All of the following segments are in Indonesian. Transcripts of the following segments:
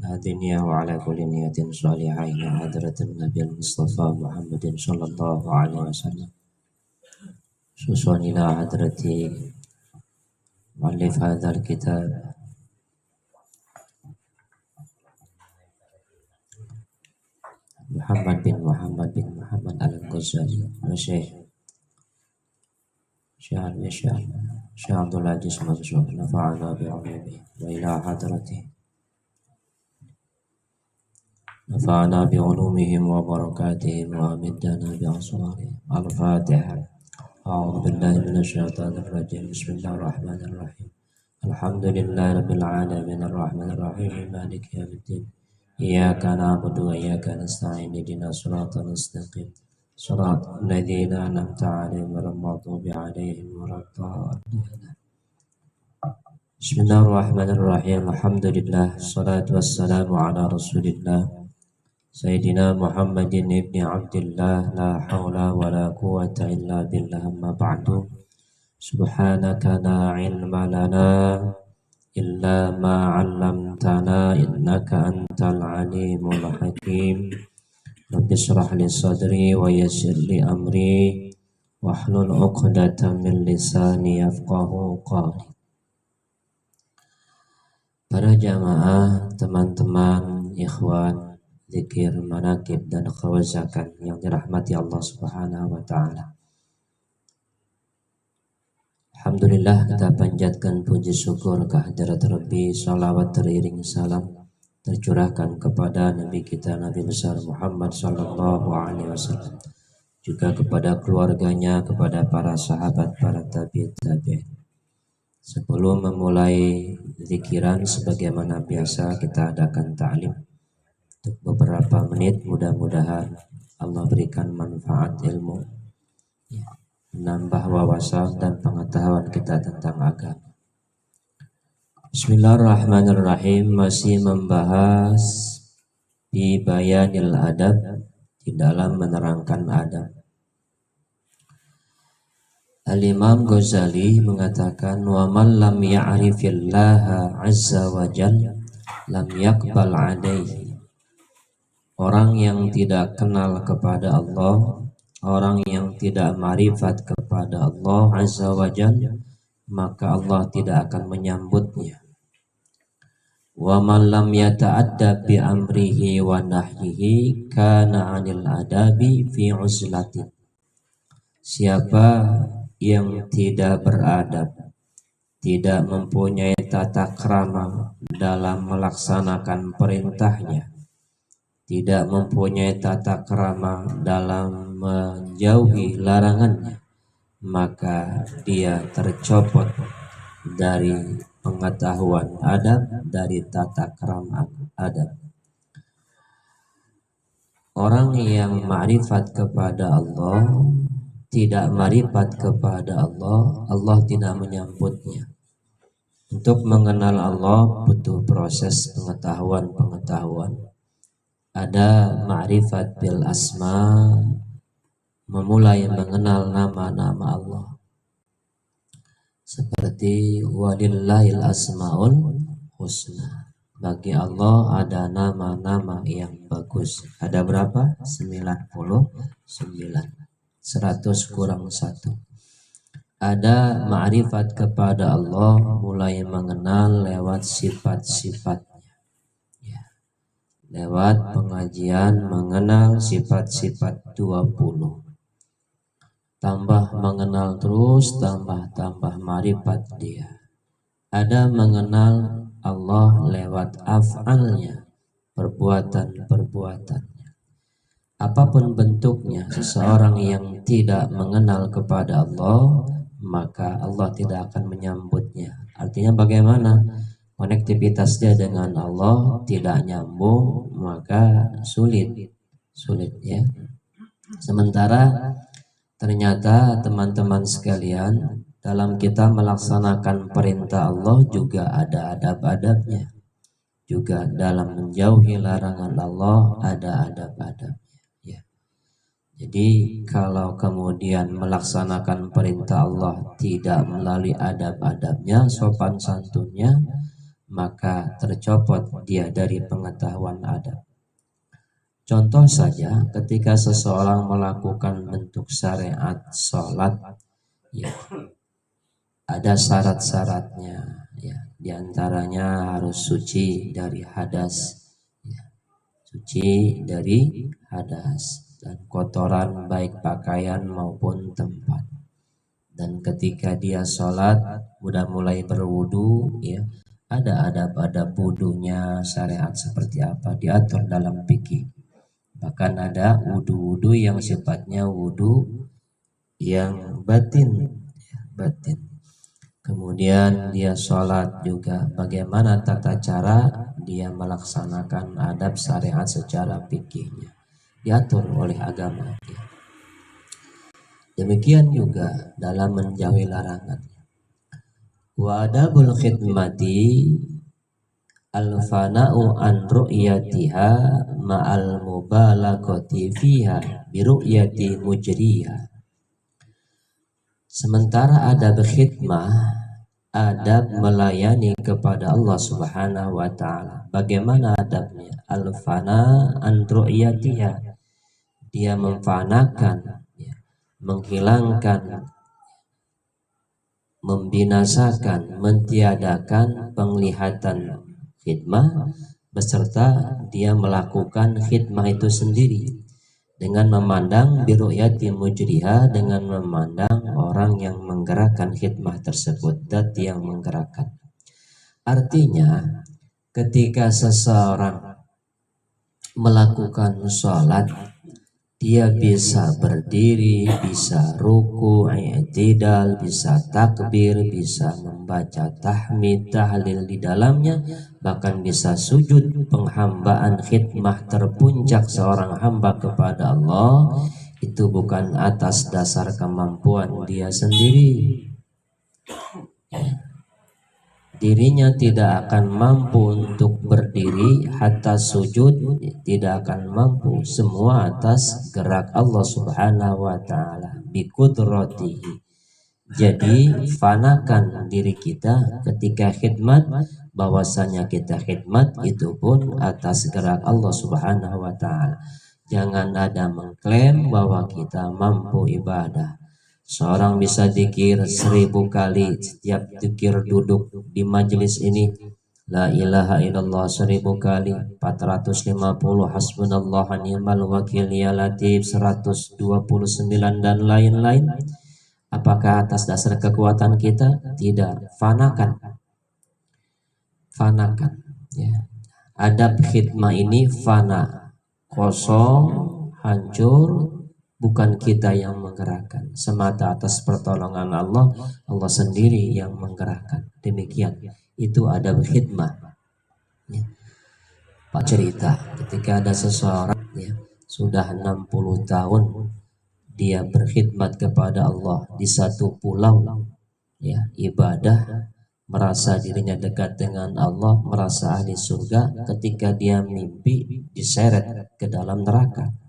هذه النية وعلى كل نية صالحة إلى حضرة النبي المصطفى محمد صلى الله عليه وسلم خصوصا إلى حضرة مؤلف هذا الكتاب محمد بن محمد Al-Ghazali Syekh Abdul Aziz Mansur nafa'ana bi'ulumihi wa ila hadratihi نفعنا بعلومهم وبركاتهم وأمدنا بأسرارهم. الفاتحة. أعوذ بالله من الشيطان الرجيم. بسم الله الرحمن الرحيم. الحمد لله رب العالمين الرحمن الرحيم مالك يوم الدين. إياك نعبد وإياك نستعين اهدنا الصراط المستقيم صراط الذين أنعمت عليهم غير المغضوب عليهم ولا الضالين. بسم الله الرحمن الرحيم. الحمد لله الصلاة والسلام على رسول الله Sayyidina Muhammadin ibni Abdillah la hawla wa la quwwata illa billah amma ba'du subhanaka la ilma lana illa ma 'allamtana innaka antal alimul hakim rabbi shrah li sadri wa yassir li amri wahlul 'uqdatam min lisani yafqahu qawli. Para jamaah, teman-teman, ikhwan zikir, manakib dan khawazakan yang dirahmati Allah Subhanahu wa taala. Alhamdulillah, kita panjatkan puji syukur kehadirat Rabbi, salawat teriring salam tercurahkan kepada Nabi kita Nabi besar Muhammad sallallahu alaihi wasallam, juga kepada keluarganya, kepada para sahabat, para tabi'in. Sebelum memulai zikiran sebagaimana biasa kita adakan ta'lim untuk beberapa menit, mudah-mudahan Allah berikan manfaat ilmu, menambah wawasan dan pengetahuan kita tentang agama. Bismillahirrahmanirrahim. Masih membahas di bayanil adab, di dalam menerangkan adab. Al-Imam Ghazali mengatakan wa man lam ya'rifillaha azza wa jalla lam yaqbal alaihi. Orang yang tidak kenal kepada Allah, orang yang tidak marifat kepada Allah Azza wa Jalla, maka Allah tidak akan menyambutnya. Wa man lam yata'addab bi amrihi wa nahyihi kana 'anil adabi fi uzlatin. Siapa yang tidak beradab, tidak mempunyai tata krama dalam melaksanakan perintahnya, tidak mempunyai tata krama dalam menjauhi larangannya, maka dia tercopot dari pengetahuan adab, dari tata krama adab. Orang yang ma'rifat kepada Allah, tidak ma'rifat kepada Allah, Allah tidak menyambutnya. Untuk mengenal Allah butuh proses pengetahuan. Ada ma'rifat bil asma, memulai mengenal nama-nama Allah. Seperti walillahil asmaul husna. Bagi Allah ada nama-nama yang bagus. Ada berapa? 99. 100 kurang 1. Ada ma'rifat kepada Allah, mulai mengenal lewat sifat-sifat. Lewat pengajian mengenal sifat-sifat 20. Tambah mengenal terus, tambah marifat dia. Ada mengenal Allah lewat af'alnya, perbuatan-perbuatannya. Apapun bentuknya, seseorang yang tidak mengenal kepada Allah, maka Allah tidak akan menyambutnya. Artinya bagaimana? Konektivitasnya dengan Allah tidak nyambung, maka sulit ya. Sementara ternyata teman-teman sekalian, dalam kita melaksanakan perintah Allah juga ada adab-adabnya, juga dalam menjauhi larangan Allah ada adab-adabnya ya. Jadi kalau kemudian melaksanakan perintah Allah tidak melalui adab-adabnya, sopan santunnya, maka tercopot dia dari pengetahuan adab. Contoh saja ketika seseorang melakukan bentuk syariat sholat, ya, ada syarat-syaratnya, ya, diantaranya harus suci dari hadas, ya, suci dari hadas dan kotoran baik pakaian maupun tempat. Dan ketika dia sholat udah mulai berwudu, ya, ada adab-adab wudunya, syariat seperti apa diatur dalam fikih. Bahkan ada wudu-wudu yang sifatnya wudu yang batin, ya, batin. Kemudian dia sholat juga bagaimana tata cara dia melaksanakan adab syariat secara fikihnya diatur oleh agama. Demikian juga dalam menjauhi larangan. Wa adabul khidmati al-fana'u an ru'yatiha ma'al mubalaghati fiha bi ru'yati mujriha. Sementara adab khidmah, adab melayani kepada Allah Subhanahu wa taala. Bagaimana adabnya? Al-fana an ru'yatiha. Dia memfanakan, ya, menghilangkan, membinasakan, mentiadakan penglihatan khidmah beserta dia melakukan khidmah itu sendiri dengan memandang biru'yati mujriha, dengan memandang orang yang menggerakkan khidmah tersebut, dat yang menggerakkan. Artinya ketika seseorang melakukan sholat, dia bisa berdiri, bisa ruku, i'tidal, bisa takbir, bisa membaca tahmid, tahlil di dalamnya, bahkan bisa sujud. Penghambaan khidmah terpuncak seorang hamba kepada Allah itu bukan atas dasar kemampuan dia sendiri. Dirinya tidak akan mampu untuk berdiri, hatta sujud tidak akan mampu. Semua atas gerak Allah Subhanahu wa taala bi qudratihi. Jadi fanakan diri kita ketika khidmat, bahwasanya kita khidmat itu pun atas gerak Allah Subhanahu wa taala. Jangan ada mengklaim bahwa kita mampu ibadah. Seorang bisa zikir 1000 kali, setiap zikir duduk di majelis ini la ilaha illallah 1000 kali, 450 hasbunallah wa ni'mal wakil ya latif 129 dan lain-lain. Apakah atas dasar kekuatan kita? Tidak. Fanakan, ya. Adab khidmah ini fana, kosong, hancur. Bukan kita yang menggerakkan, semata atas pertolongan Allah, Allah sendiri yang menggerakkan. Demikian, itu adab khidmah, ya. Pak cerita ketika ada seseorang, ya, sudah 60 tahun dia berkhidmat kepada Allah di satu pulau, ya, ibadah, merasa dirinya dekat dengan Allah, merasa ahli surga. Ketika dia mimpi diseret ke dalam neraka.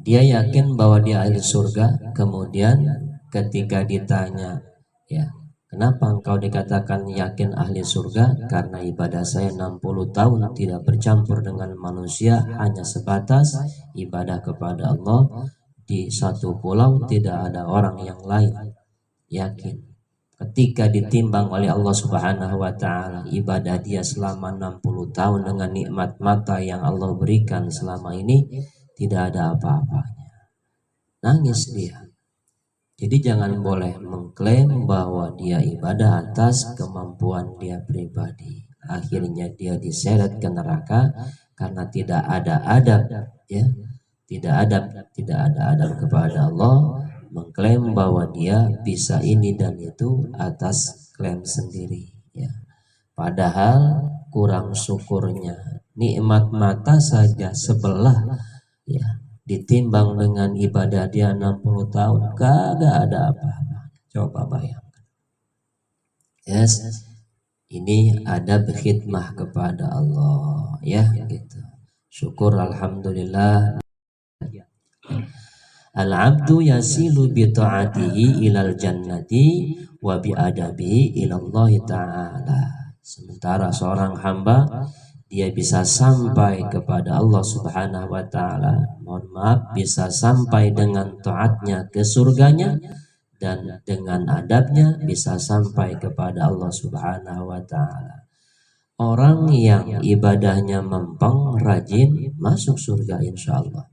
Dia yakin bahwa dia ahli surga. Kemudian ketika ditanya, ya, kenapa engkau dikatakan yakin ahli surga? Karena ibadah saya 60 tahun tidak bercampur dengan manusia, hanya sebatas ibadah kepada Allah. Di satu pulau tidak ada orang yang lain. Yakin. Ketika ditimbang oleh Allah Subhanahu wa taala ibadah dia selama 60 tahun dengan nikmat mata yang Allah berikan selama ini, tidak ada apa-apanya. Nangis dia. Jadi jangan boleh mengklaim bahwa dia ibadah atas kemampuan dia pribadi. Akhirnya dia diseret ke neraka karena tidak ada adab, ya. Tidak ada adab kepada Allah, mengklaim bahwa dia bisa ini dan itu atas klaim sendiri, ya. Padahal kurang syukurnya nikmat mata saja sebelah, ya, ditimbang dengan ibadah dia 60 tahun kagak ada apa-apa. Coba bayangkan. Yes, ini adab khidmah kepada Allah, ya, gitu. Syukur alhamdulillah. Al-abdu yasilu bi ta'atihi ilal jannati wa bi adabihi ilallahi ta'ala. Sementara seorang hamba dia bisa sampai kepada Allah Subhanahu wa taala. Mohon maaf, bisa sampai dengan taatnya ke surganya, dan dengan adabnya bisa sampai kepada Allah Subhanahu wa taala. Orang yang ibadahnya mempeng, rajin, masuk surga insya Allah.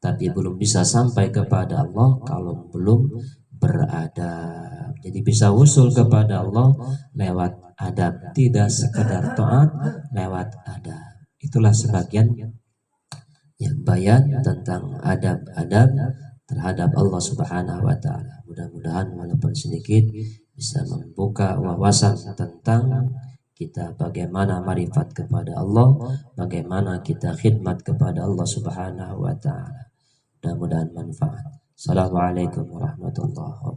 Tapi belum bisa sampai kepada Allah kalau belum beradab. Jadi bisa usul kepada Allah lewat adab, tidak sekedar taat, lewat adab. Itulah sebagian yang bayan tentang adab-adab terhadap Allah Subhanahu wa taala. Mudah-mudahan walaupun sedikit bisa membuka wawasan tentang kita bagaimana marifat kepada Allah, bagaimana kita khidmat kepada Allah Subhanahu wa taala. Mudah-mudahan manfaat. Assalamualaikum warahmatullahi wabarakatuh.